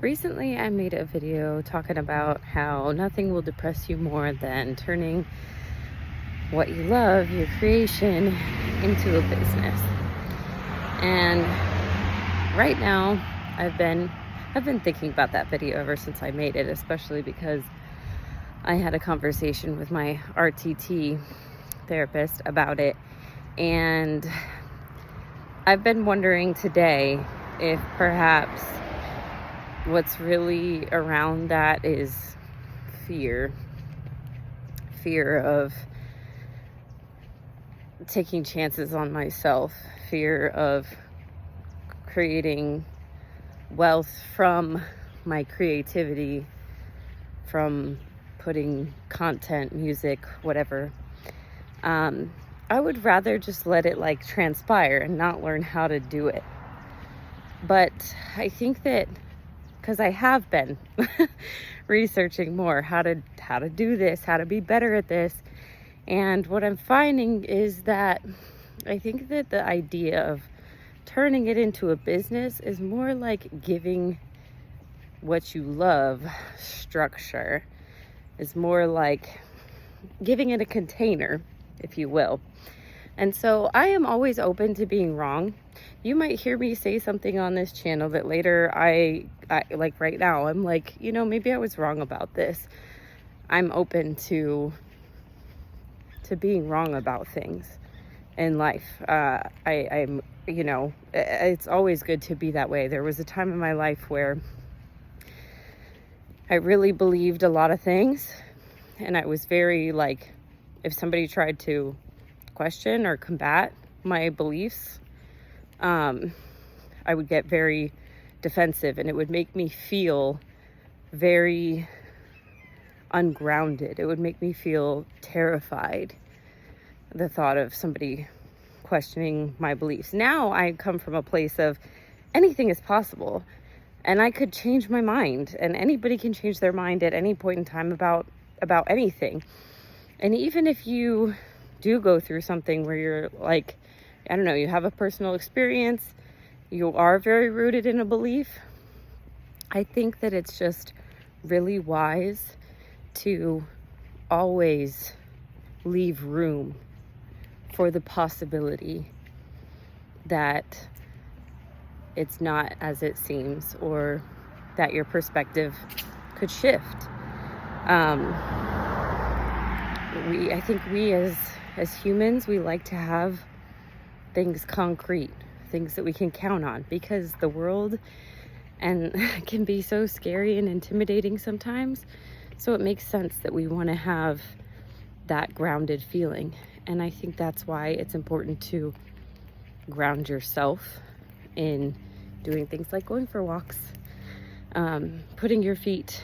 Recently, I made a video talking about how nothing will depress you more than turning what you love, your creation, into a business. And right now, I've been thinking about that video ever since I made it, especially because I had a conversation with my RTT therapist about it. And I've been wondering today if perhaps what's really around that is fear of taking chances on myself, fear of creating wealth from my creativity, from putting content, music, whatever. I would rather just let it transpire and not learn how to do it. But I think that because I have been researching more how to do this, how to be better at this. And what I'm finding is that I think that the idea of turning it into a business is more like giving what you love structure, is more like giving it a container, if you will. And so I am always open to being wrong. You might hear me say something on this channel that later I like right now, I'm like, maybe I was wrong about this. I'm open to being wrong about things in life. I'm, it's always good to be that way. There was a time in my life where I really believed a lot of things, and I was very if somebody tried to question or combat my beliefs, I would get very defensive, and it would make me feel very ungrounded. It would make me feel terrified, the thought of somebody questioning my beliefs. Now I come from a place of anything is possible, and I could change my mind, and anybody can change their mind at any point in time about anything. And even if you do go through something where you're I don't know, you have a personal experience, you are very rooted in a belief, I think that it's just really wise to always leave room for the possibility that it's not as it seems, or that your perspective could shift. I think we as humans, we like to have things concrete, things that we can count on, because the world can be so scary and intimidating sometimes. So it makes sense that we want to have that grounded feeling. And I think that's why it's important to ground yourself in doing things like going for walks, putting your feet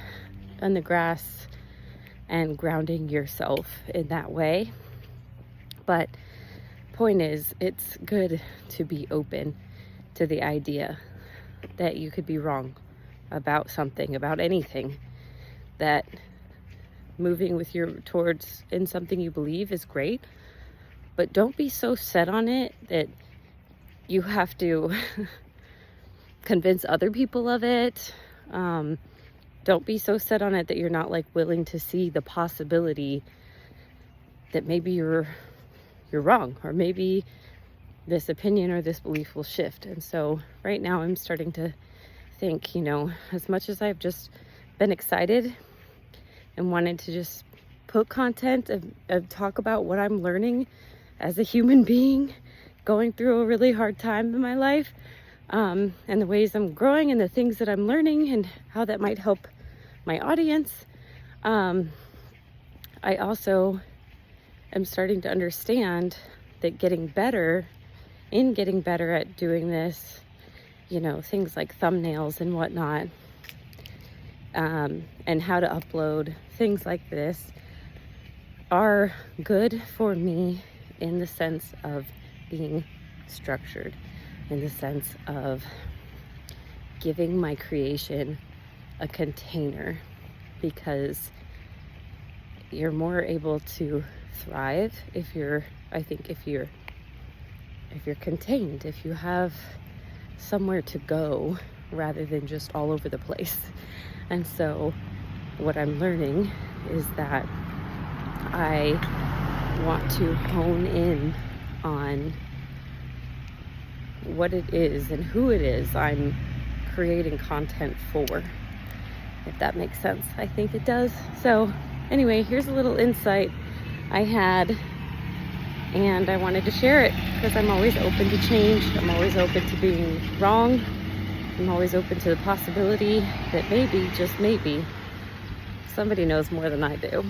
on the grass and grounding yourself in that way. But point is, it's good to be open to the idea that you could be wrong about something, about anything, that moving with towards in something you believe is great, but don't be so set on it that you have to convince other people of it. Don't be so set on it that you're not willing to see the possibility that maybe you're wrong, or maybe this opinion or this belief will shift. And so right now I'm starting to think, as much as I've just been excited and wanted to just put content of talk about what I'm learning as a human being going through a really hard time in my life, and the ways I'm growing and the things that I'm learning and how that might help my audience, I also am starting to understand that getting better at doing this, things like thumbnails and whatnot, and how to upload things like this are good for me in the sense of being structured, in the sense of giving my creation a container, because you're more able to thrive if you're contained, if you have somewhere to go rather than just all over the place. And so what I'm learning is that I want to hone in on what it is and who it is I'm creating content for, if that makes sense. I think it does. So anyway, here's a little insight I had, and I wanted to share it because I'm always open to change. I'm always open to being wrong. I'm always open to the possibility that maybe, just maybe, somebody knows more than I do.